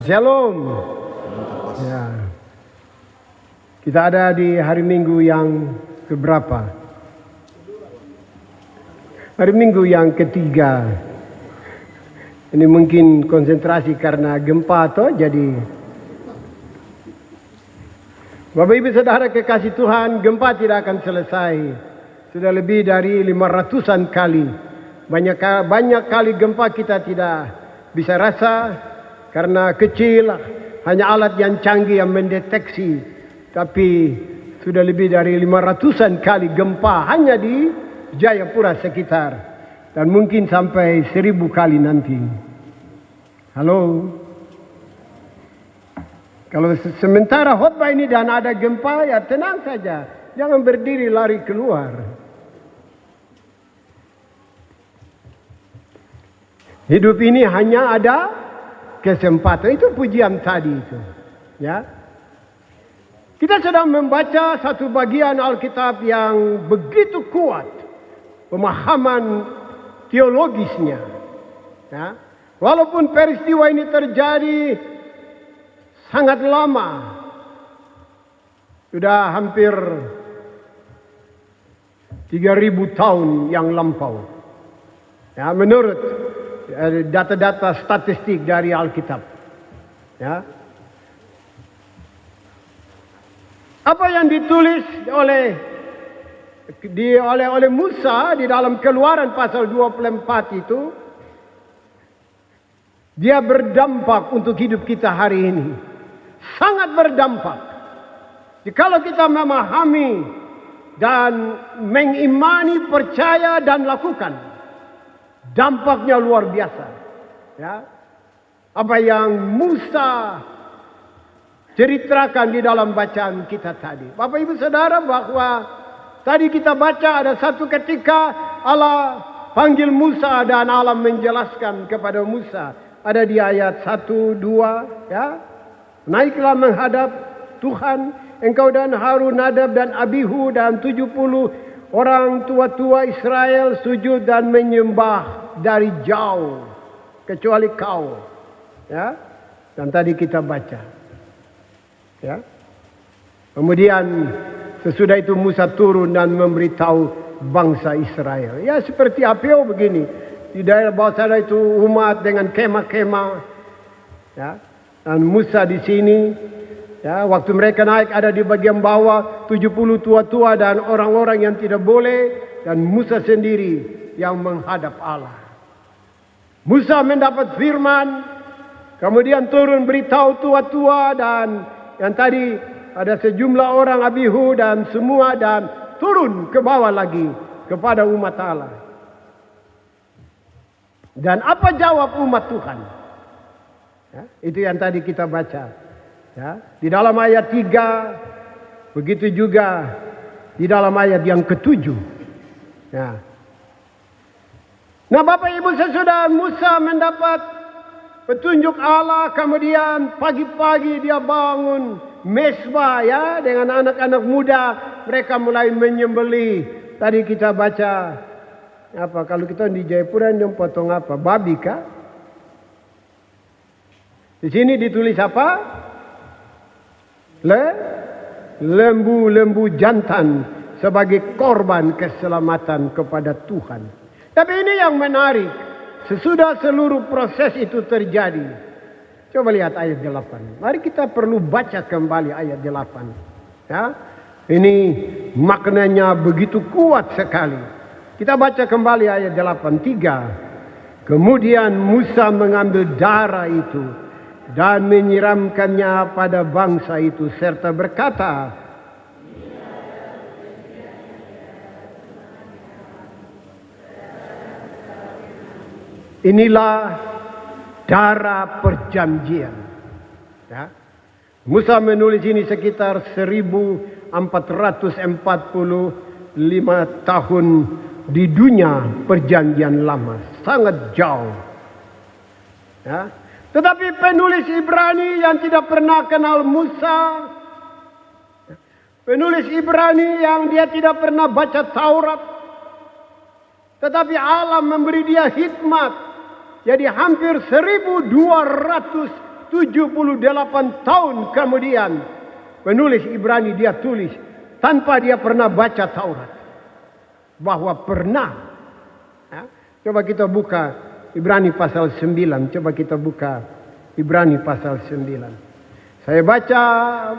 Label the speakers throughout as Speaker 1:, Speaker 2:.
Speaker 1: Shalom. Ya. Kita ada di hari Minggu yang keberapa? Hari Minggu yang ketiga. Ini mungkin konsentrasi karena gempa atau jadi. Bapak Ibu Saudara kekasih Tuhan, gempa tidak akan selesai. Sudah lebih dari 500-an kali. Banyak kali gempa kita tidak bisa rasa. Karena kecil, hanya alat yang canggih yang mendeteksi. Tapi sudah lebih dari 500-an kali gempa hanya di Jayapura sekitar. Dan mungkin sampai 1000 kali nanti. Halo? Kalau sementara khotbah ini dan ada gempa, ya tenang saja. Jangan berdiri lari keluar. Hidup ini hanya ada kesempatan. Itu pujian tadi itu, ya. Kita sedang membaca satu bagian Alkitab yang begitu kuat pemahaman teologisnya, ya. Walaupun peristiwa ini terjadi sangat lama, sudah hampir 3000 tahun yang lampau, ya, menurut data-data statistik dari Alkitab, ya. Apa yang ditulis oleh Musa di dalam Keluaran pasal 24 itu, dia berdampak untuk hidup kita hari ini. Sangat berdampak. Jikalau kita memahami dan mengimani, percaya dan lakukan, dampaknya luar biasa, ya. Apa yang Musa ceritakan di dalam bacaan kita tadi. Bapak Ibu Saudara, bahwa tadi kita baca ada satu ketika Allah panggil Musa dan Allah menjelaskan kepada Musa. Ada di ayat 1, 2, ya. Naiklah menghadap Tuhan, engkau dan Harun, Nadab dan Abihu dan 70 orang tua-tua Israel sujud dan menyembah dari jauh, kecuali kau, ya. Dan tadi kita baca, ya. Kemudian sesudah itu Musa turun dan memberitahu bangsa Israel. Ya, seperti APO begini. Di daerah bawah sana itu umat dengan kemah-kemah, ya. Dan Musa di sini, ya, waktu mereka naik ada di bagian bawah 70 tua-tua dan orang-orang yang tidak boleh, dan Musa sendiri yang menghadap Allah. Musa mendapat firman, kemudian turun beritahu tua-tua dan yang tadi ada sejumlah orang Abihu dan semua, dan turun ke bawah lagi kepada umat Allah. Dan apa jawab umat Tuhan? Ya, itu yang tadi kita baca. Ya, di dalam ayat 3, begitu juga di dalam ayat yang ke-7. Ya. Nah, Bapak Ibu, sesudah Musa mendapat petunjuk Allah, kemudian pagi-pagi dia bangun mesbah, ya, dengan anak-anak muda, mereka mulai menyembelih. Tadi kita baca apa, kalau kita di Jayapura yang potong apa? Babi kah? Di sini ditulis apa? Lembu jantan sebagai korban keselamatan kepada Tuhan. Tapi ini yang menarik. Sesudah seluruh proses itu terjadi, coba lihat ayat 8. Mari kita perlu baca kembali ayat 8. Ya, ini maknanya begitu kuat sekali. Kita baca kembali ayat 8:3. Kemudian Musa mengambil darah itu dan menyiramkannya pada bangsa itu serta berkata, inilah darah perjanjian. Ya. Musa menulis ini sekitar 1445 tahun di dunia perjanjian lama. Sangat jauh. Ya. Tetapi penulis Ibrani yang tidak pernah kenal Musa, penulis Ibrani yang dia tidak pernah baca Taurat, tetapi Allah memberi dia hikmat. Jadi hampir 1200 78 tahun kemudian penulis Ibrani dia tulis tanpa dia pernah baca Taurat bahwa pernah. Ya, coba kita buka Ibrani pasal 9. Coba kita buka Ibrani pasal 9. Saya baca,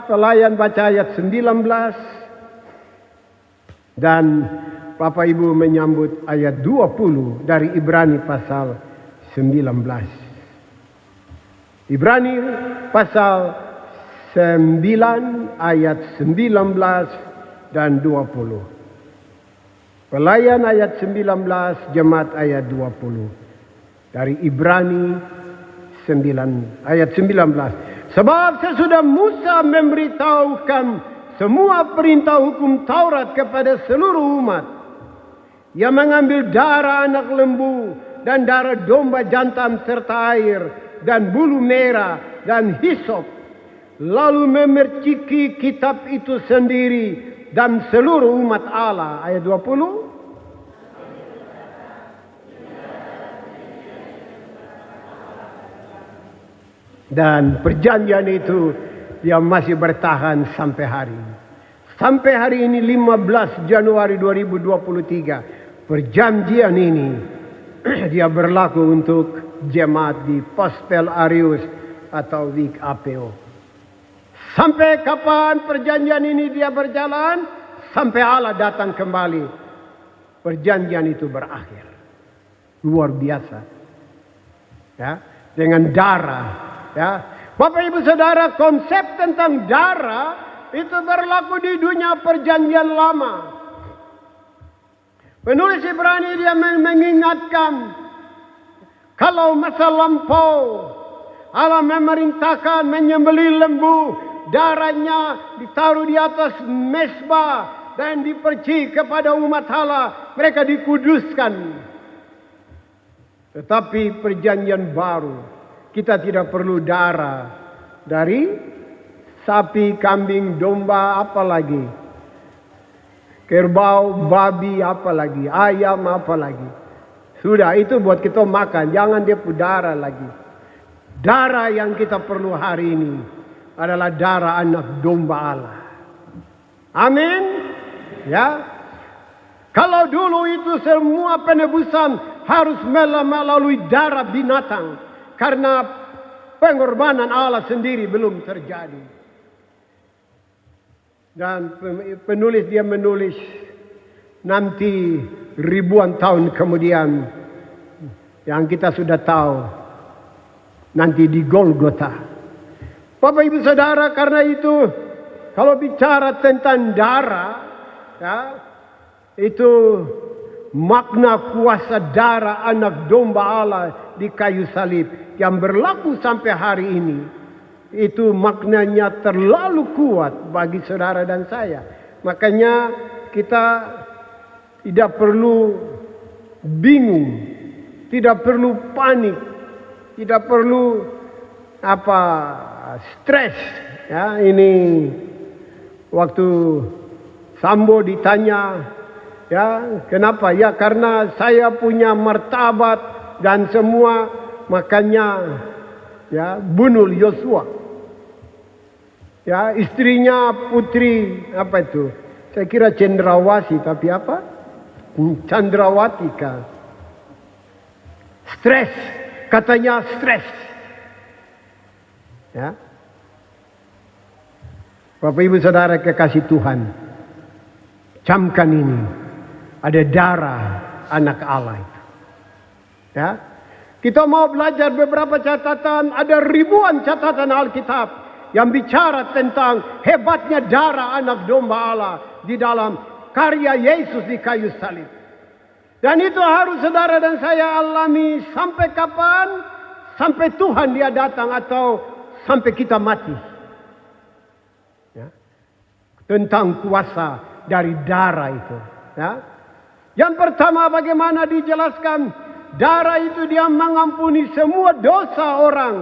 Speaker 1: pelayan baca ayat 19 dan Bapak Ibu menyambut ayat 20 dari Ibrani pasal 19. Ibrani pasal 9 ayat 19 dan 20. Pelayan ayat 19, jemaat ayat 20. Dari Ibrani 9 ayat 19. Sebab sesudah Musa memberitahukan semua perintah hukum Taurat kepada seluruh umat, ia mengambil darah anak lembu dan darah domba jantan serta air dan bulu merah dan hisop, lalu memerciki kitab itu sendiri dan seluruh umat Allah. Ayat 20. Dan perjanjian itu dia masih bertahan sampai hari ini. Sampai hari ini 15 Januari 2023. Perjanjian ini dia berlaku untuk jemaat di Pospel Arius atau Wik APO. Sampai kapan perjanjian ini dia berjalan? Sampai Allah datang kembali. Perjanjian itu berakhir. Luar biasa. Ya, dengan darah. Ya, Bapak Ibu Saudara, konsep tentang darah itu berlaku di dunia perjanjian lama. Penulis Ibrani dia mengingatkan kalau masa lampau Allah memerintahkan menyembelih lembu, darahnya ditaruh di atas mezbah dan dipercik kepada umat Allah, mereka dikuduskan. Tetapi perjanjian baru kita tidak perlu darah dari sapi, kambing, domba, apalagi kerbau, babi, apalagi ayam, apalagi. Sudah, itu buat kita makan. Jangan dia darah lagi. Darah yang kita perlu hari ini adalah darah anak domba Allah. Amin. Ya. Kalau dulu itu semua penebusan harus melalui darah binatang. Karena pengorbanan Allah sendiri belum terjadi. Dan penulis dia menulis nanti ribuan tahun kemudian yang kita sudah tahu nanti di Golgota. Bapak Ibu Saudara, karena itu kalau bicara tentang darah, ya, itu makna kuasa darah anak domba Allah di kayu salib yang berlaku sampai hari ini. Itu maknanya terlalu kuat bagi saudara dan saya. Makanya kita tidak perlu bingung, tidak perlu panik, tidak perlu stres. Ya, ini waktu Sambo ditanya, ya, kenapa? Ya, karena saya punya martabat dan semua, makanya ya bunuh Yosua. Ya, istrinya putri apa itu? Saya kira Cendrawasih, tapi apa? Chandrawati kan. Stres, katanya stres. Ya. Bapak Ibu Saudara kekasih Tuhan, camkan ini. Ada darah anak Allah itu. Ya. Kita mau belajar beberapa catatan, ada ribuan catatan Alkitab yang bicara tentang hebatnya darah anak domba Allah di dalam karya Yesus di kayu salib. Dan itu harus saudara dan saya alami sampai kapan? Sampai Tuhan dia datang atau sampai kita mati. Ya. Tentang kuasa dari darah itu. Ya. Yang pertama, bagaimana dijelaskan darah itu dia mengampuni semua dosa orang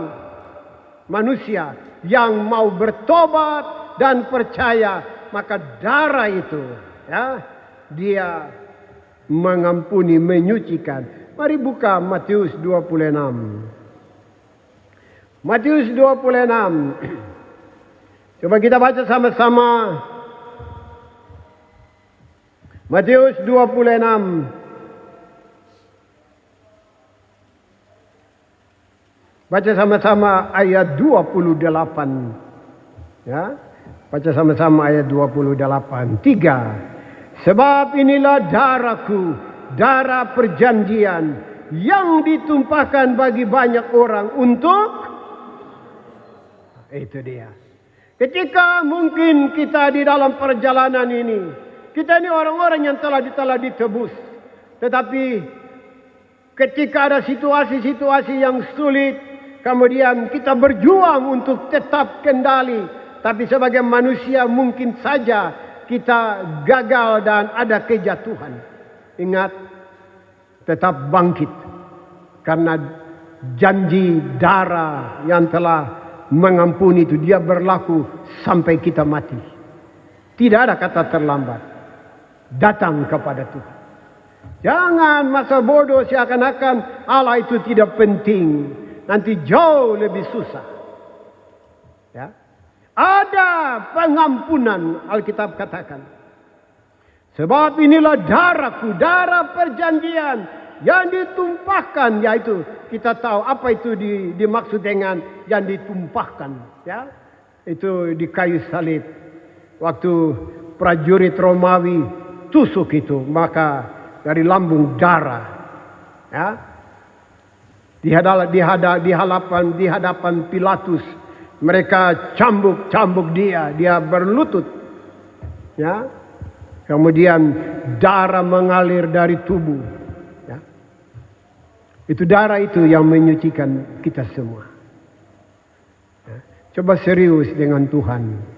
Speaker 1: manusia yang mau bertobat dan percaya, maka darah itu ya dia mengampuni, menyucikan. Mari buka Matius 26. Matius 26. Coba kita baca sama-sama. Matius 26. Baca sama-sama ayat 28. Ya. Baca sama-sama ayat 28. 3. Sebab inilah darahku, darah perjanjian yang ditumpahkan bagi banyak orang untuk... Itu dia. Ketika mungkin kita di dalam perjalanan ini, kita ini orang-orang yang telah ditebus. Tetapi ketika ada situasi-situasi yang sulit, kemudian kita berjuang untuk tetap kendali. Tapi sebagai manusia mungkin saja kita gagal dan ada kejatuhan. Ingat, tetap bangkit. Karena janji darah yang telah mengampuni itu, dia berlaku sampai kita mati. Tidak ada kata terlambat. Datang kepada Tuhan. Jangan masa bodoh seakan-akan Allah itu tidak penting. Nanti jauh lebih susah. Ya. Ada pengampunan, Alkitab katakan. Sebab inilah darahku, darah perjanjian yang ditumpahkan, yaitu kita tahu apa itu dimaksud dengan yang ditumpahkan, ya. Itu di kayu salib. Waktu prajurit Romawi tusuk itu, maka dari lambung darah, ya. Di hadapan Pilatus, mereka cambuk dia berlutut, ya. Kemudian darah mengalir dari tubuh, ya. Itu darah itu yang menyucikan kita semua, ya. Coba serius dengan Tuhan.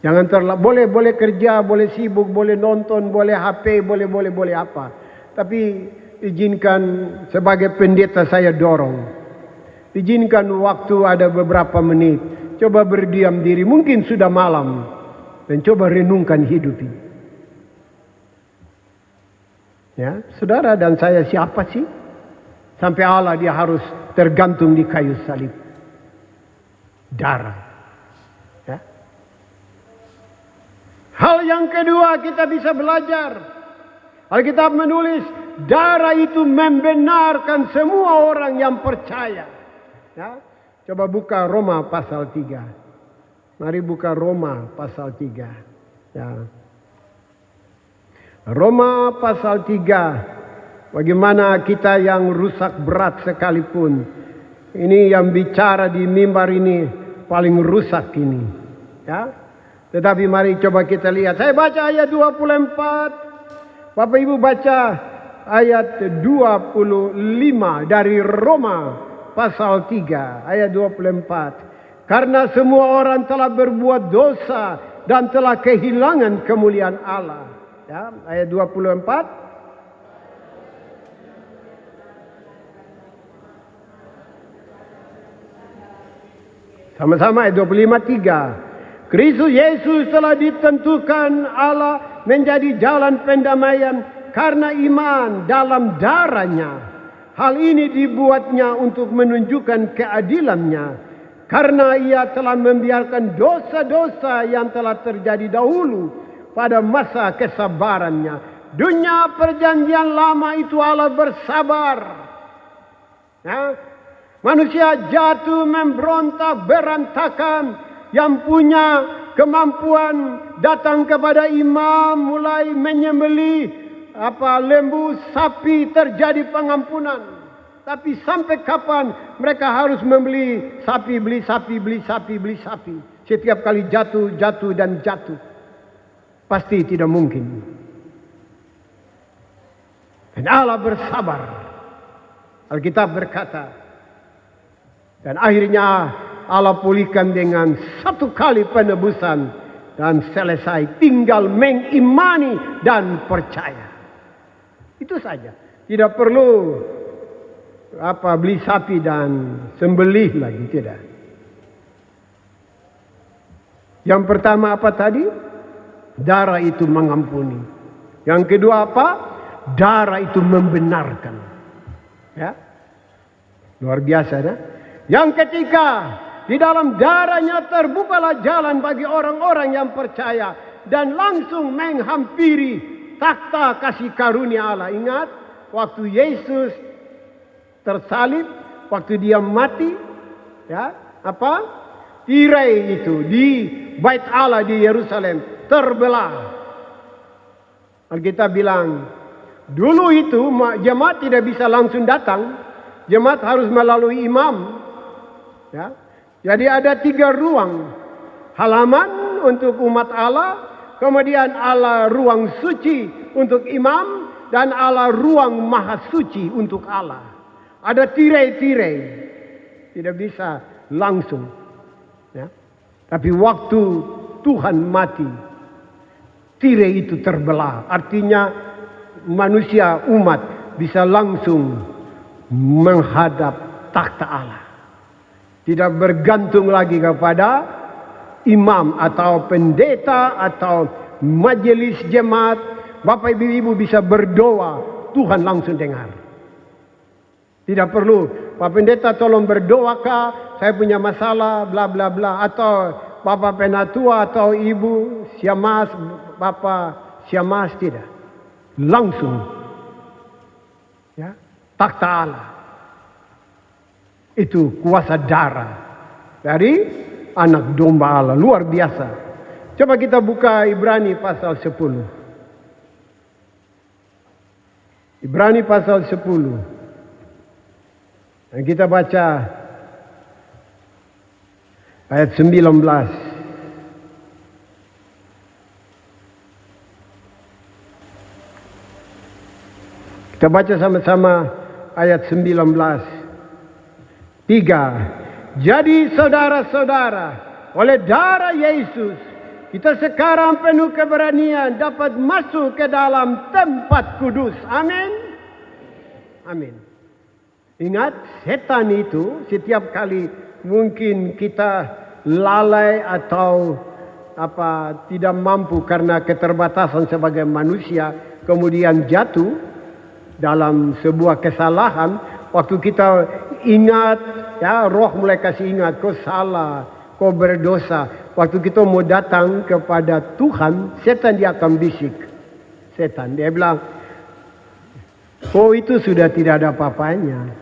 Speaker 1: Jangan boleh kerja, boleh sibuk, boleh nonton, boleh HP, boleh apa. Tapi izinkan sebagai pendeta saya dorong. Izinkan waktu ada beberapa menit. Coba berdiam diri. Mungkin sudah malam. Dan coba renungkan hidup ini. Ya, saudara dan saya siapa sih? Sampai Allah dia harus tergantung di kayu salib. Darah. Ya. Hal yang kedua kita bisa belajar. Alkitab menulis darah itu membenarkan semua orang yang percaya. Ya. Coba buka Roma pasal 3. Mari buka Roma pasal 3. Ya. Roma pasal 3. Bagaimana kita yang rusak berat sekalipun. Ini yang bicara di mimbar ini paling rusak ini. Ya. Tetapi mari coba kita lihat. Saya baca ayat 24. Bapak Ibu baca ayat 25 dari Roma pasal 3 ayat 24. Karena semua orang telah berbuat dosa dan telah kehilangan kemuliaan Allah. Ya, ayat 24. Sama-sama ayat 25:3. Kristus Yesus telah ditentukan Allah menjadi jalan pendamaian karena iman dalam darahnya. Hal ini dibuatnya untuk menunjukkan keadilannya. Karena ia telah membiarkan dosa-dosa yang telah terjadi dahulu pada masa kesabarannya. Dunia perjanjian lama itu Allah bersabar. Ya. Manusia jatuh memberontak berantakan. Yang punya kemampuan datang kepada imam mulai menyembelih lembu, sapi, terjadi pengampunan. Tapi sampai kapan mereka harus membeli sapi, beli sapi. Setiap kali jatuh dan jatuh. Pasti tidak mungkin. Dan Allah bersabar. Alkitab berkata. Dan akhirnya Allah pulihkan dengan satu kali penebusan. Dan selesai. Tinggal mengimani dan percaya. Itu saja. Tidak perlu beli sapi dan sembelih lagi. Tidak. Yang pertama apa tadi? Darah itu mengampuni. Yang kedua apa? Darah itu membenarkan. Ya. Luar biasa, ya. Yang ketika di dalam darahnya terbukalah jalan bagi orang-orang yang percaya dan langsung menghampiri takhta kasih karunia Allah. Ingat waktu Yesus tersalib, waktu dia mati, ya, tirai itu di Bait Allah di Yerusalem terbelah. Alkitab bilang, dulu itu jemaat tidak bisa langsung datang, jemaat harus melalui imam. Ya. Jadi ada 3 ruang, halaman untuk umat Allah, kemudian Allah ruang suci untuk imam, dan Allah ruang maha suci untuk Allah. Ada tirai-tirai, tidak bisa langsung. Ya. Tapi waktu Tuhan mati, tirai itu terbelah. Artinya manusia umat bisa langsung menghadap takhta Allah. Tidak bergantung lagi kepada imam atau pendeta atau majelis jemaat. Bapak ibu bisa berdoa, Tuhan langsung dengar. Tidak perlu, Pak Pendeta tolong berdoakah, saya punya masalah, bla bla bla. Atau Bapak Penatua atau Ibu Siamas, Bapak Siamas, tidak. Langsung. Ya, takhta Allah. Itu kuasa darah dari anak domba Allah. Luar biasa. Coba kita buka Ibrani pasal 10. Ibrani pasal 10. Dan kita baca ayat 19. Kita baca sama-sama ayat 19. 3. Jadi saudara-saudara, oleh darah Yesus, kita sekarang penuh keberanian dapat masuk ke dalam tempat kudus. Amin. Amin. Ingat, setan itu setiap kali mungkin kita lalai atau tidak mampu karena keterbatasan sebagai manusia, kemudian jatuh dalam sebuah kesalahan. Waktu kita ingat, ya, roh mulai kasih ingat, kau salah, kau berdosa. Waktu kita mau datang kepada Tuhan, setan dia akan bisik. Setan dia bilang, kau itu sudah tidak ada apa-apanya.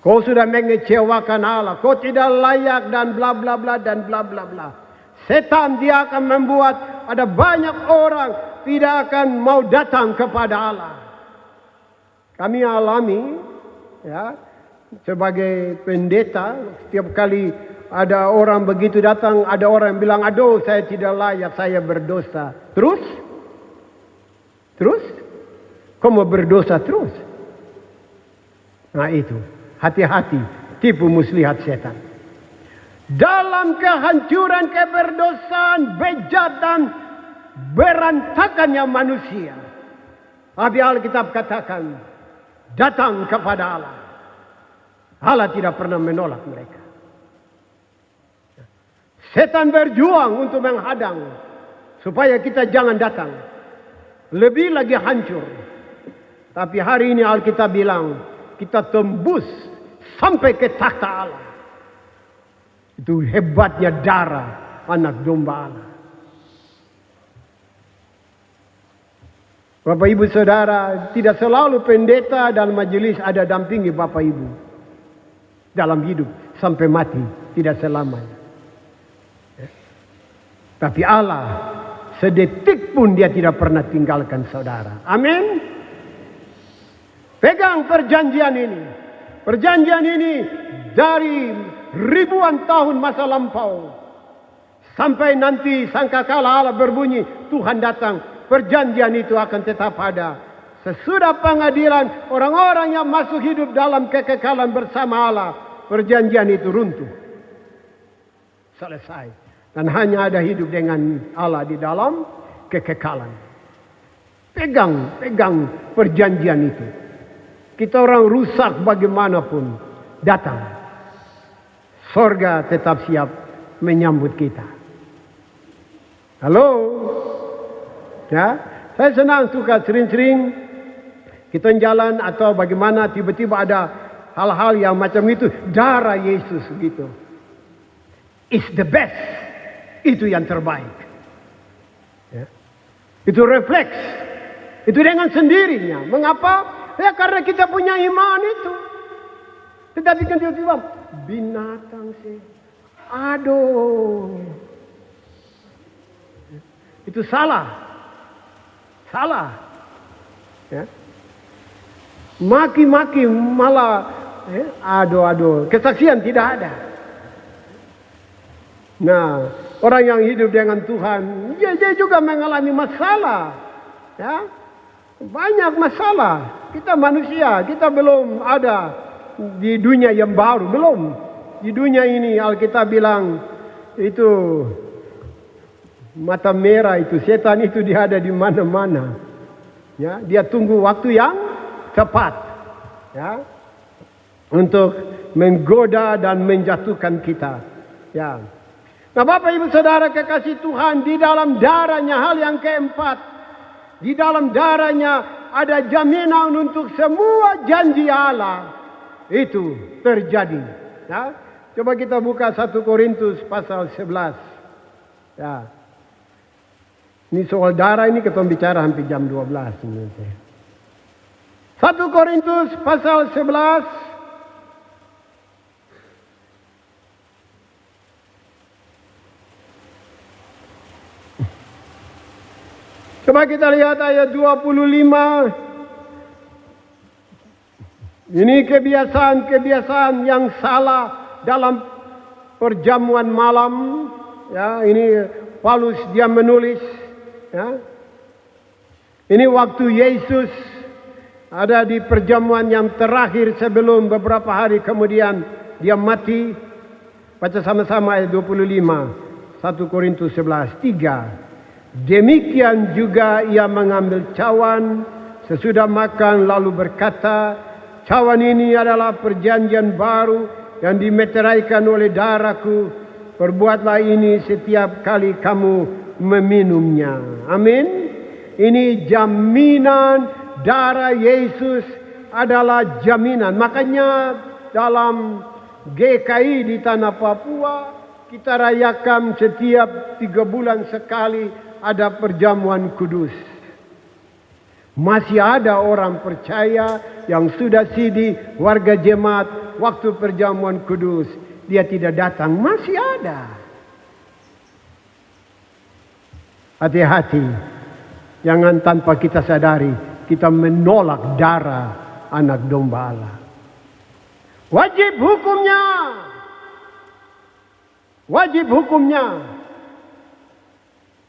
Speaker 1: Kau sudah mengecewakan Allah. Kau tidak layak dan bla bla bla dan bla bla bla. Setan dia akan membuat ada banyak orang tidak akan mau datang kepada Allah. Kami alami, ya, sebagai pendeta, setiap kali ada orang begitu datang, ada orang yang bilang, aduh saya tidak layak, saya berdosa. Terus? Kau mau berdosa terus? Nah itu. Hati-hati, tipu muslihat setan. Dalam kehancuran, keberdosaan, bejat dan berantakannya manusia, Tapi Alkitab katakan, datang kepada Allah. Allah tidak pernah menolak mereka. Setan berjuang untuk menghadang supaya kita jangan datang. Lebih lagi hancur. Tapi hari ini Alkitab bilang, kita tembus sampai ke takhta Allah. Itu hebatnya darah anak domba Allah. Bapak ibu saudara, tidak selalu pendeta dan majelis ada dampingi bapak ibu dalam hidup sampai mati, tidak selamanya. Tapi Allah sedetik pun dia tidak pernah tinggalkan saudara. Amin. Pegang perjanjian ini. Perjanjian ini dari ribuan tahun masa lampau sampai nanti sangkakala Allah berbunyi, Tuhan datang. Perjanjian itu akan tetap ada. Sesudah pengadilan, orang-orang yang masuk hidup dalam kekekalan bersama Allah, perjanjian itu runtuh. Selesai. Dan hanya ada hidup dengan Allah di dalam kekekalan. Pegang perjanjian itu. Kita orang rusak bagaimanapun, datang. Sorga tetap siap menyambut kita. Halo? Ya, saya senang suka sering-sering kita jalan atau bagaimana tiba-tiba ada hal-hal yang macam itu. Darah Yesus gitu. Is the best. Itu yang terbaik. Ya. Itu refleks. Itu dengan sendirinya. Mengapa? Ya karena kita punya iman itu. Tetapi kan tiba-tiba binatang sih. Aduh. Itu salah. Salah. Ya. Maki-maki malah aduh. Kesaksian tidak ada. Nah, orang yang hidup dengan Tuhan, dia juga mengalami masalah. Ya. Banyak masalah. Kita manusia, kita belum ada di dunia yang baru, belum. Di dunia ini Alkitab bilang itu mata merah itu, setan itu dia ada di mana-mana. Ya, dia tunggu waktu yang tepat. Ya. Untuk menggoda dan menjatuhkan kita. Ya. Nah, Bapak Ibu Saudara kekasih Tuhan, di dalam darahnya hal yang keempat. Di dalam darahnya ada jaminan untuk semua janji Allah itu terjadi. Ya. Coba kita buka 1 Korintus pasal 11. Ya. Ini soal darah ini kita bicara hampir jam 12. 1 Korintus pasal 11. Coba kita lihat ayat 25. Ini kebiasaan-kebiasaan yang salah dalam perjamuan malam. Ya, ini Paulus dia menulis. Ya. Ini waktu Yesus ada di perjamuan yang terakhir sebelum beberapa hari kemudian dia mati. Baca sama-sama ayat 25. 1 Korintus 11. 3. Demikian juga ia mengambil cawan sesudah makan lalu berkata, cawan ini adalah perjanjian baru yang dimeteraikan oleh darahku. Perbuatlah ini setiap kali kamu meminumnya. Amin. Ini jaminan darah Yesus adalah jaminan. Makanya dalam GKI di Tanah Papua kita rayakan setiap 3 bulan sekali ada perjamuan kudus. Masih ada orang percaya yang sudah sidi warga jemaat waktu perjamuan kudus dia tidak datang. Masih ada. Hati-hati. Jangan tanpa kita sadari kita menolak darah anak domba Allah. Wajib hukumnya. Wajib hukumnya.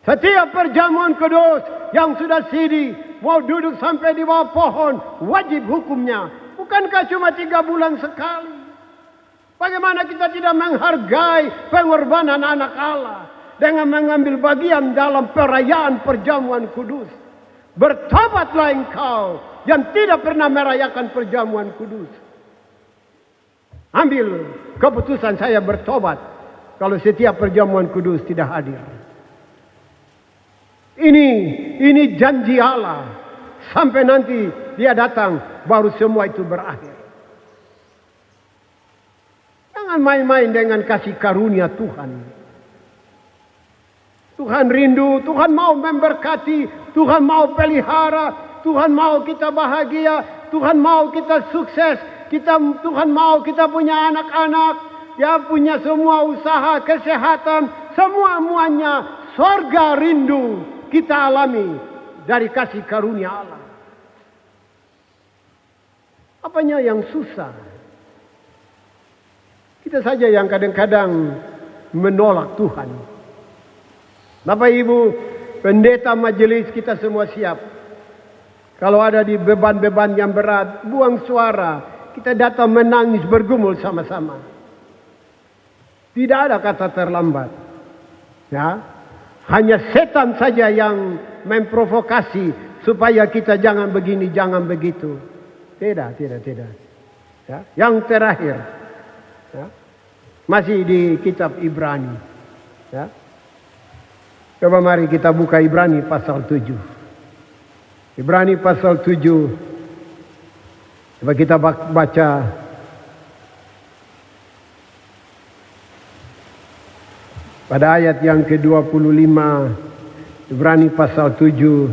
Speaker 1: Setiap perjamuan kudus yang sudah sidi mau duduk sampai di bawah pohon, wajib hukumnya. Bukankah cuma 3 bulan sekali? Bagaimana kita tidak menghargai pengorbanan anak Allah dengan mengambil bagian dalam perayaan perjamuan kudus? Bertobatlah engkau yang tidak pernah merayakan perjamuan kudus. Ambil keputusan saya bertobat kalau setiap perjamuan kudus tidak hadir. Ini janji Allah. Sampai nanti dia datang baru semua itu berakhir. Jangan main-main dengan kasih karunia Tuhan. Tuhan rindu, Tuhan mau memberkati, Tuhan mau pelihara, Tuhan mau kita bahagia, Tuhan mau kita sukses, Tuhan mau kita punya anak-anak, ya punya semua usaha, kesehatan, semuanya surga rindu kita alami dari kasih karunia Allah. Apanya yang susah? Kita saja yang kadang-kadang menolak Tuhan. Bapak Ibu, pendeta majelis kita semua siap. Kalau ada di beban-beban yang berat, buang suara. Kita datang menangis bergumul sama-sama. Tidak ada kata terlambat. Ya. Hanya setan saja yang memprovokasi supaya kita jangan begini, jangan begitu. Tidak. Ya. Yang terakhir, ya. Masih di kitab Ibrani. Ya. Coba mari kita buka Ibrani pasal 7. Ibrani pasal 7. Coba kita baca pada ayat yang ke-25 Ibrani pasal 7.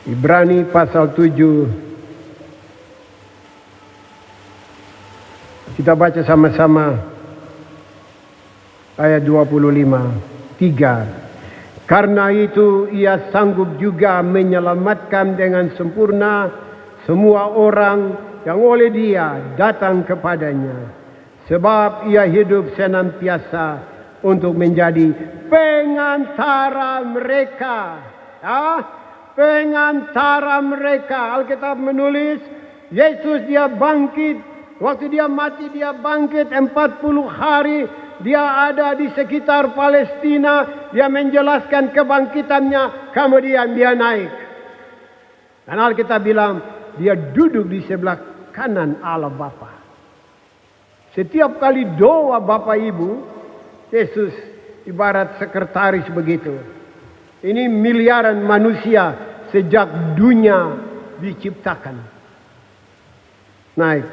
Speaker 1: Ibrani pasal 7. Kita baca sama-sama ayat 25. 3. Karena itu ia sanggup juga menyelamatkan dengan sempurna semua orang yang oleh dia datang kepadanya. Sebab ia hidup senantiasa untuk menjadi pengantara mereka. Pengantara mereka. Alkitab menulis Yesus dia bangkit. Waktu dia mati dia bangkit 40 hari. Dia ada di sekitar Palestina. Dia menjelaskan kebangkitannya. Kemudian dia naik. Dan Alkitab bilang dia duduk di sebelah kanan Allah Bapa. Setiap kali doa Bapak Ibu, Yesus ibarat sekretaris begitu. Ini miliaran manusia sejak dunia diciptakan. Naik.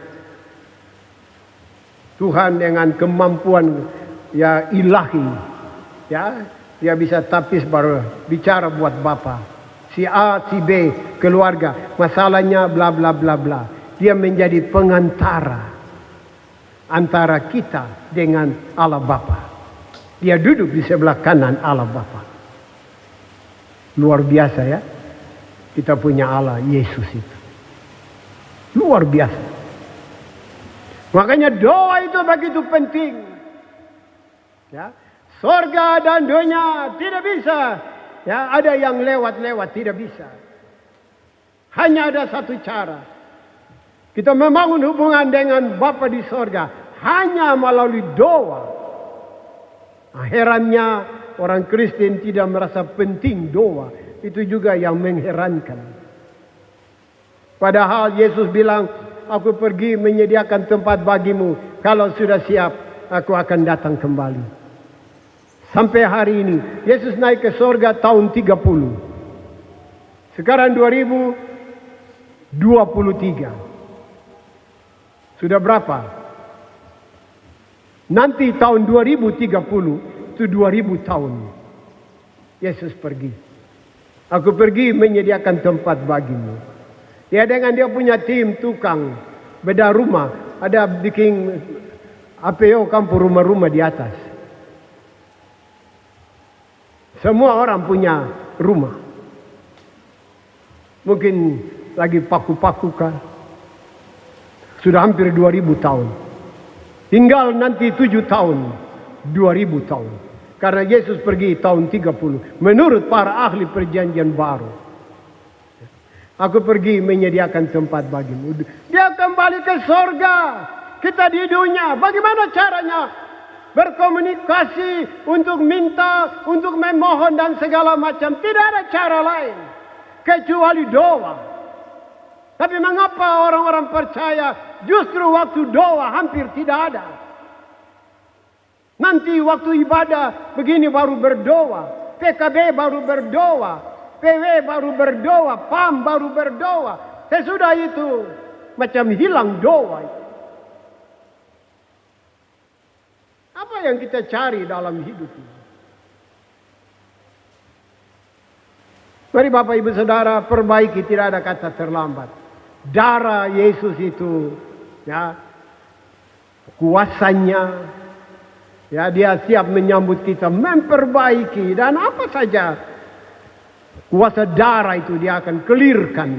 Speaker 1: Tuhan dengan kemampuan ya ilahi. Ya, dia bisa tapis baru bicara buat Bapa. Si A, si B, keluarga, masalahnya bla bla bla bla. Dia menjadi pengantara antara kita dengan Allah Bapa. Dia duduk di sebelah kanan Allah Bapa. Luar biasa ya. Kita punya Allah Yesus itu. Luar biasa. Makanya doa itu begitu penting. Ya. Sorga dan dunia tidak bisa. Ya, ada yang lewat-lewat tidak bisa. Hanya ada satu cara. Kita membangun hubungan dengan Bapa di sorga hanya melalui doa. Herannya orang Kristen tidak merasa penting doa. Itu juga yang mengherankan. Padahal Yesus bilang, aku pergi menyediakan tempat bagimu. Kalau sudah siap, aku akan datang kembali. Sampai hari ini, Yesus naik ke sorga tahun 30. Sekarang 2023. Sudah berapa? Nanti tahun 2030 itu 2000 tahun. Yesus pergi. Aku pergi menyediakan tempat bagimu. Ya, dengan dia punya tim tukang beda rumah. Ada bikin APO kampung rumah-rumah di atas. Semua orang punya rumah. Mungkin lagi paku-paku kah? Sudah hampir 2000 tahun. Tinggal nanti 7 tahun. 2000 tahun. Karena Yesus pergi tahun 30. Menurut para ahli perjanjian baru. Aku pergi menyediakan tempat bagimu. Dia kembali ke sorga. Kita di dunia. Bagaimana caranya? Berkomunikasi untuk minta, untuk memohon dan segala macam. Tidak ada cara lain. Kecuali doa. Tapi mengapa orang-orang percaya justru waktu doa hampir tidak ada? Nanti waktu ibadah begini baru berdoa. PKB baru berdoa. PW baru berdoa. PAM baru berdoa. Sesudah itu macam hilang doa. Apa yang kita cari dalam hidup ini? Mari Bapak Ibu Saudara perbaiki, tidak ada kata terlambat. Darah Yesus itu, ya, kuasanya, ya, dia siap menyambut kita, memperbaiki dan apa saja kuasa darah itu dia akan kelirkan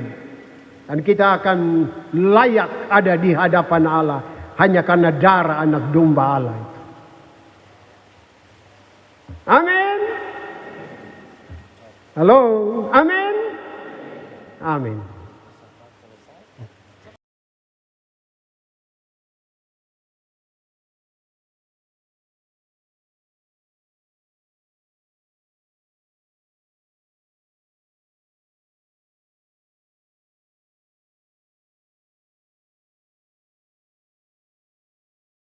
Speaker 1: dan kita akan layak ada di hadapan Allah hanya karena darah anak domba Allah itu. Amin. Halo, amin. Amin.